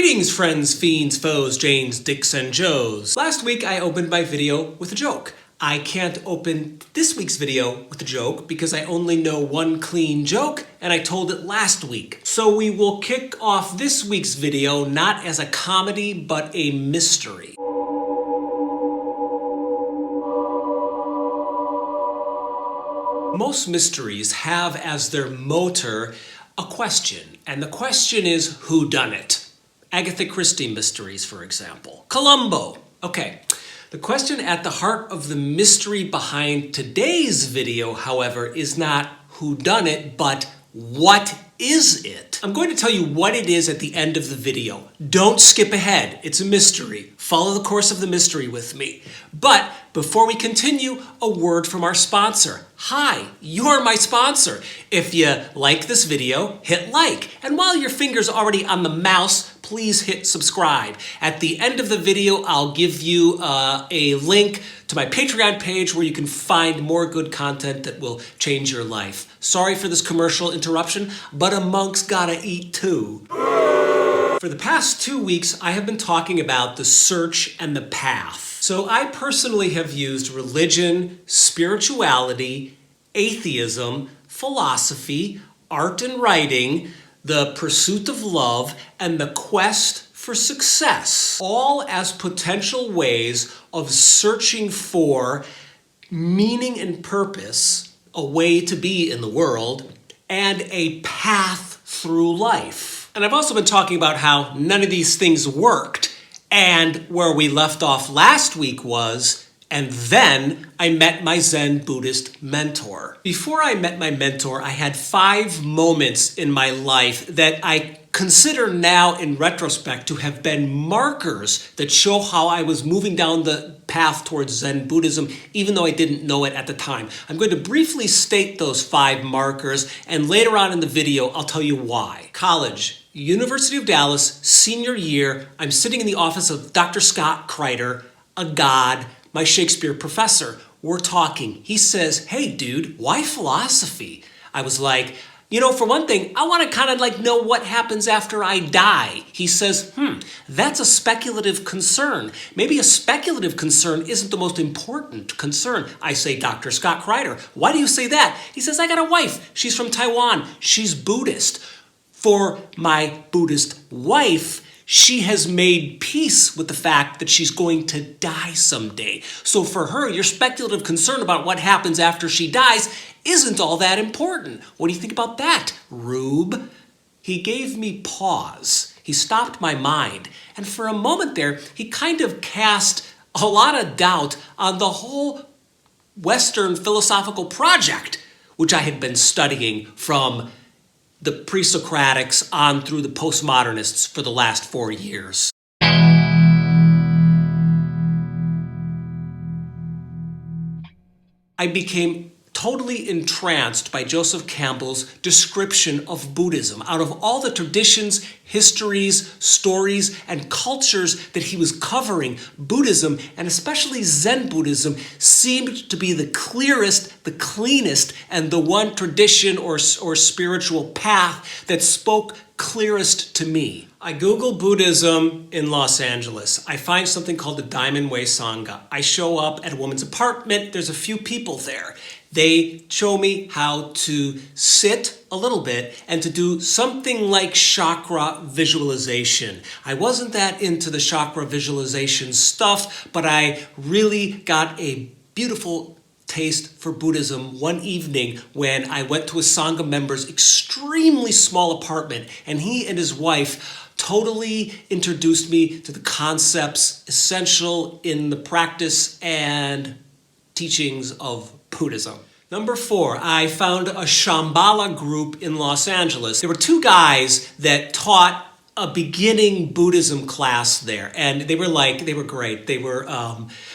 Greetings, friends, fiends, foes, Janes, Dicks, and Joes. Last week I opened my video with a joke. I can't open this week's video with a joke because I only know one clean joke and I told it last week. So we will kick off this week's video not as a comedy but a mystery. Most mysteries have as their motor a question, and the question is whodunit. Agatha Christie mysteries, for example. Columbo. Okay, the question at the heart of the mystery behind today's video, however, is not whodunit, but what is it? I'm going to tell you what it is at the end of the video. Don't skip ahead. It's a mystery. Follow the course of the mystery with me. But before we continue, a word from our sponsor. Hi, you're my sponsor. If you like this video, hit like. And while your finger's already on the mouse, please hit subscribe. At the end of the video, I'll give you a link to my Patreon page where you can find more good content that will change your life. Sorry for this commercial interruption, but a monk's gotta eat too. For the past 2 weeks, I have been talking about the search and the path. So I personally have used religion, spirituality, atheism, philosophy, art and writing, the pursuit of love, and the quest for success, all as potential ways of searching for meaning and purpose, a way to be in the world, and a path through life. And I've also been talking about how none of these things worked, and where we left off last week was, and then I met my Zen Buddhist mentor. Before I met my mentor, I had 5 moments in my life that I consider now in retrospect to have been markers that show how I was moving down the path towards Zen Buddhism, even though I didn't know it at the time. I'm going to briefly state those 5 markers, and later on in the video, I'll tell you why. College. University of Dallas, senior year, I'm sitting in the office of Dr. Scott Kreider, a god, my Shakespeare professor. We're talking. He says, "Hey dude, why philosophy?" I was like, for one thing, I want to kind of know what happens after I die. He says, that's a speculative concern. Maybe a speculative concern isn't the most important concern. I say, Dr. Scott Kreider, why do you say that? He says, I got a wife. She's from Taiwan. She's Buddhist. For my Buddhist wife, she has made peace with the fact that she's going to die someday. So for her, your speculative concern about what happens after she dies isn't all that important. What do you think about that, Rube? He gave me pause. He stopped my mind. And for a moment there, he kind of cast a lot of doubt on the whole Western philosophical project, which I had been studying from the pre-Socratics on through the postmodernists for the last 4 years. I became totally entranced by Joseph Campbell's description of Buddhism. Out of all the traditions, histories, stories, and cultures that he was covering, Buddhism, and especially Zen Buddhism, seemed to be the clearest, the cleanest, and the one tradition or spiritual path that spoke clearest to me. I Google Buddhism in Los Angeles. I find something called the Diamond Way Sangha. I show up at a woman's apartment. There's a few people there. They show me how to sit a little bit and to do something like chakra visualization. I wasn't that into the chakra visualization stuff, but I really got a beautiful taste for Buddhism one evening when I went to a Sangha member's extremely small apartment, and he and his wife totally introduced me to the concepts essential in the practice and teachings of Buddhism. Number 4, I found a Shambhala group in Los Angeles. There were 2 guys that taught a beginning Buddhism class there, and they were great. They were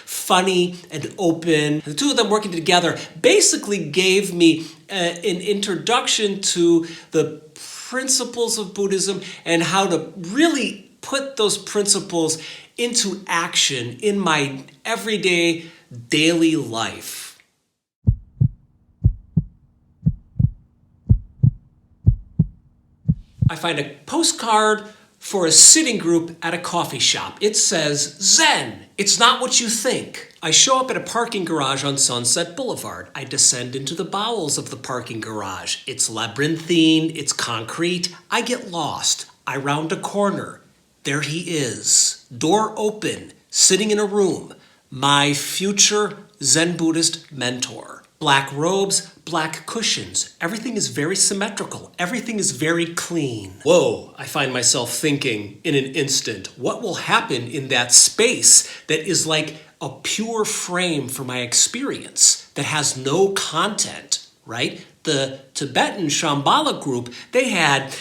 funny and open. The 2 of them working together basically gave me an introduction to the principles of Buddhism and how to really put those principles into action in my everyday, daily life. I find a postcard for a sitting group at a coffee shop. It says Zen. It's not what you think. I show up at a parking garage on Sunset Boulevard. I descend into the bowels of the parking garage. It's labyrinthine, it's concrete. I get lost. I round a corner. There he is. Door open, sitting in a room. My future Zen Buddhist mentor. Black robes, black cushions. Everything is very symmetrical. Everything is very clean. Whoa, I find myself thinking in an instant, what will happen in that space that is like a pure frame for my experience that has no content, right? The Tibetan Shambhala group, they had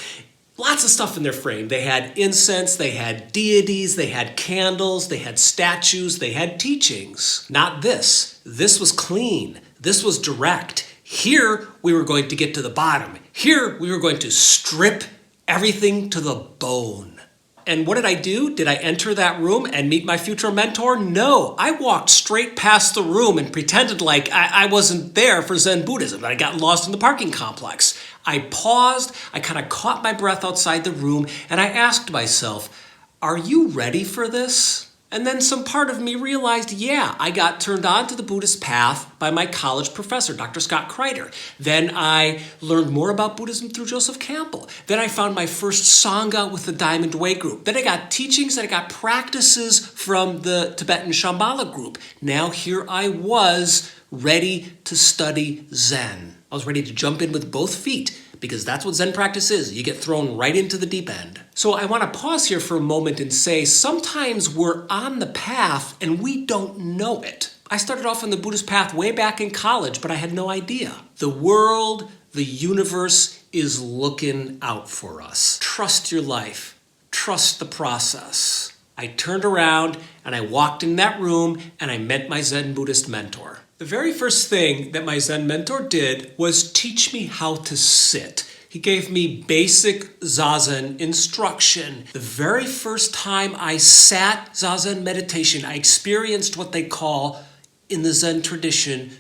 lots of stuff in their frame. They had incense, they had deities, they had candles, they had statues, they had teachings. Not this. This was clean. This was direct. Here, we were going to get to the bottom. Here, we were going to strip everything to the bone. And what did I do? Did I enter that room and meet my future mentor? No, I walked straight past the room and pretended like I wasn't there for Zen Buddhism, that I got lost in the parking complex. I paused, I kind of caught my breath outside the room, and I asked myself, are you ready for this? And then some part of me realized, yeah, I got turned on to the Buddhist path by my college professor, Dr. Scott Kreider. Then I learned more about Buddhism through Joseph Campbell. Then I found my first Sangha with the Diamond Way group. Then I got teachings and I got practices from the Tibetan Shambhala group. Now here I was, ready to study Zen. I was ready to jump in with both feet, because that's what Zen practice is. You get thrown right into the deep end. So I want to pause here for a moment and say, sometimes we're on the path and we don't know it. I started off on the Buddhist path way back in college, but I had no idea. The world, the universe is looking out for us. Trust your life. Trust the process. I turned around and I walked in that room and I met my Zen Buddhist mentor. The very first thing that my Zen mentor did was teach me how to sit. He gave me basic zazen instruction. The very first time I sat zazen meditation, I experienced what they call, in the Zen tradition,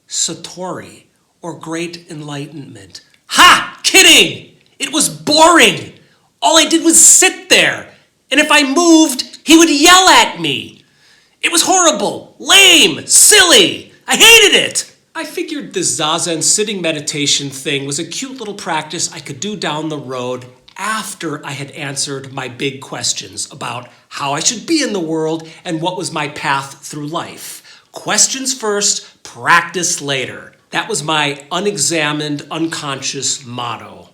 satori, or great enlightenment. Ha! Kidding! It was boring! All I did was sit there, and if I moved, he would yell at me. It was horrible, lame, silly. I hated it! I figured this zazen sitting meditation thing was a cute little practice I could do down the road after I had answered my big questions about how I should be in the world and what was my path through life. Questions first, practice later. That was my unexamined, unconscious motto.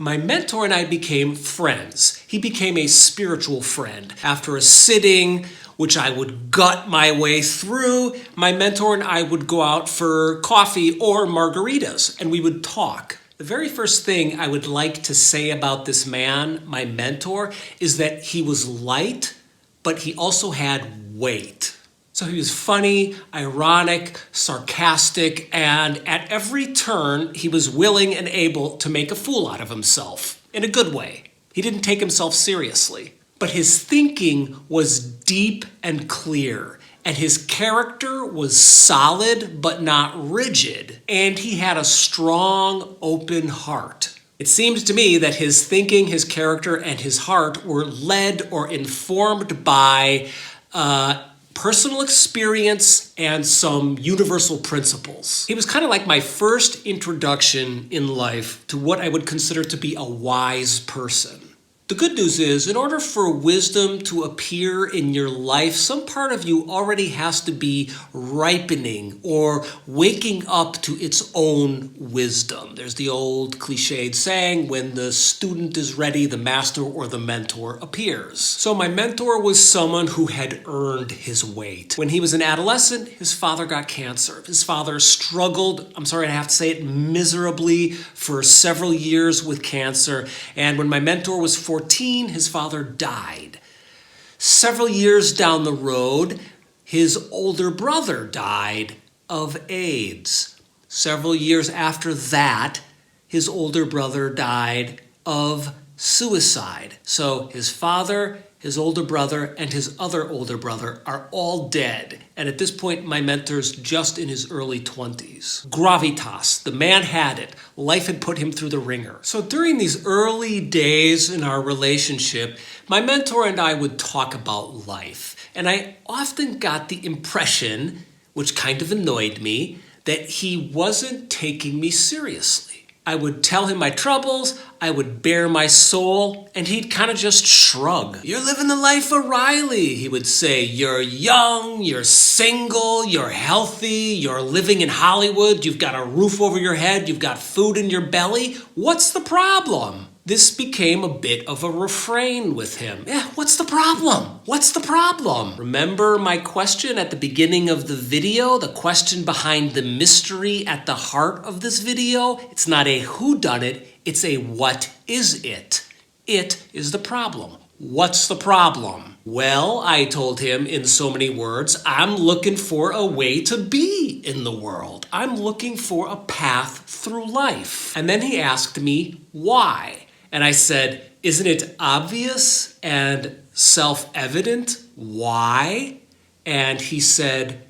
My mentor and I became friends. He became a spiritual friend. After a sitting, which I would gut my way through, my mentor and I would go out for coffee or margaritas, and we would talk. The very first thing I would like to say about this man, my mentor, is that he was light, but he also had weight. So he was funny, ironic, sarcastic, and at every turn, he was willing and able to make a fool out of himself, in a good way. He didn't take himself seriously. But his thinking was deep and clear, and his character was solid but not rigid, and he had a strong, open heart. It seemed to me that his thinking, his character, and his heart were led or informed by personal experience and some universal principles. He was kind of like my first introduction in life to what I would consider to be a wise person. The good news is, in order for wisdom to appear in your life, some part of you already has to be ripening or waking up to its own wisdom. There's the old cliched saying, when the student is ready, the master or the mentor appears. So my mentor was someone who had earned his weight. When he was an adolescent, his father got cancer. His father struggled, I'm sorry I have to say it, miserably for several years with cancer. And when my mentor was 14, his father died. Several years down the road, his older brother died of AIDS. Several years after that, his older brother died of suicide. So his father, his older brother, and his other older brother are all dead. And at this point, my mentor's just in his early 20s. Gravitas, the man had it. Life had put him through the ringer. So during these early days in our relationship, my mentor and I would talk about life. And I often got the impression, which kind of annoyed me, that he wasn't taking me seriously. I would tell him my troubles, I would bare my soul, and he'd kind of just shrug. "You're living the life of Riley," he would say. "You're young, you're single, you're healthy, you're living in Hollywood, you've got a roof over your head, you've got food in your belly. What's the problem?" This became a bit of a refrain with him. Yeah, what's the problem? What's the problem? Remember my question at the beginning of the video? The question behind the mystery at the heart of this video? It's not a whodunit, it's a what is it? It is the problem. What's the problem? Well, I told him in so many words, I'm looking for a way to be in the world. I'm looking for a path through life. And then he asked me why. And I said, isn't it obvious and self-evident why? And he said,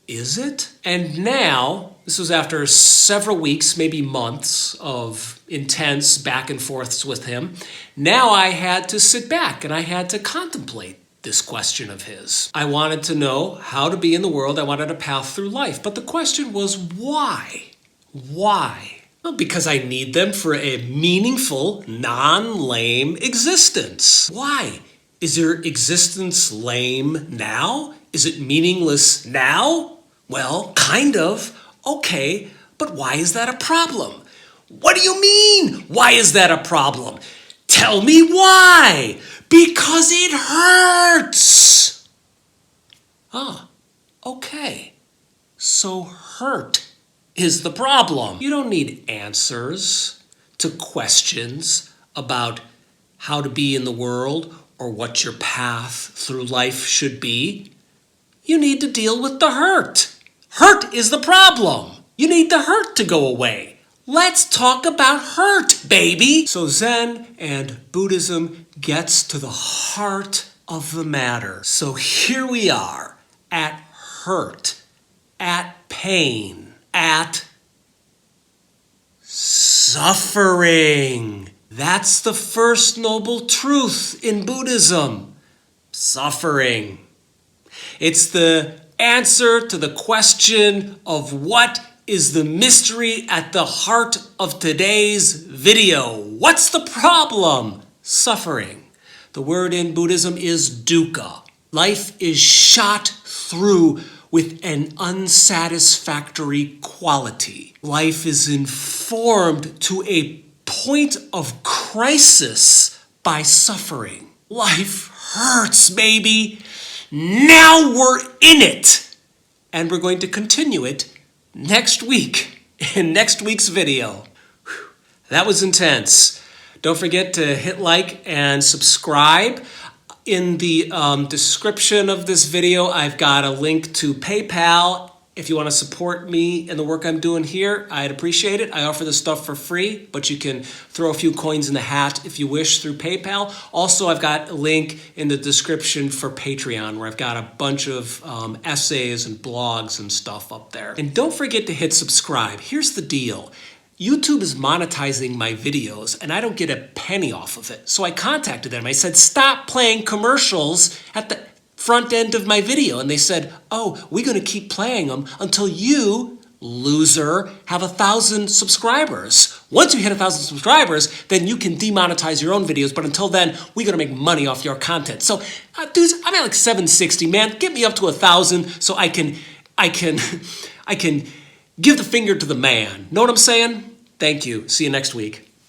is it? And now, this was after several weeks, maybe months of intense back and forths with him, now I had to sit back and I had to contemplate this question of his. I wanted to know how to be in the world. I wanted a path through life. But the question was, why? Why? Well, because I need them for a meaningful, non-lame existence. Why? Is your existence lame now? Is it meaningless now? Well, kind of. Okay, but why is that a problem? What do you mean? Why is that a problem? Tell me why. Because it hurts. Ah, okay. So hurt is the problem. You don't need answers to questions about how to be in the world or what your path through life should be. You need to deal with the hurt. Hurt is the problem. You need the hurt to go away. Let's talk about hurt, baby. So Zen and Buddhism gets to the heart of the matter. So here we are at hurt, at pain, at suffering. That's the first noble truth in Buddhism. Suffering. It's the answer to the question of what is the mystery at the heart of today's video. What's the problem? Suffering. The word in Buddhism is dukkha. Life is shot through with an unsatisfactory quality. Life is informed to a point of crisis by suffering. Life hurts, baby. Now we're in it. And we're going to continue it next week, in next week's video. Whew, that was intense. Don't forget to hit like and subscribe. In the description of this video, I've got a link to PayPal. If you want to support me and the work I'm doing here, I'd appreciate it. I offer this stuff for free, but you can throw a few coins in the hat if you wish through PayPal. Also, I've got a link in the description for Patreon, where I've got a bunch of essays and blogs and stuff up there. And don't forget to hit subscribe. Here's the deal. YouTube is monetizing my videos, and I don't get a penny off of it. So I contacted them. I said, stop playing commercials at the front end of my video. And they said, oh, we're going to keep playing them until you, loser, have 1,000 subscribers. Once you hit 1,000 subscribers, then you can demonetize your own videos. But until then, we're going to make money off your content. So, dudes, I'm at like 760, man. Get me up to 1,000 so I can give the finger to the man. Know what I'm saying? Thank you. See you next week.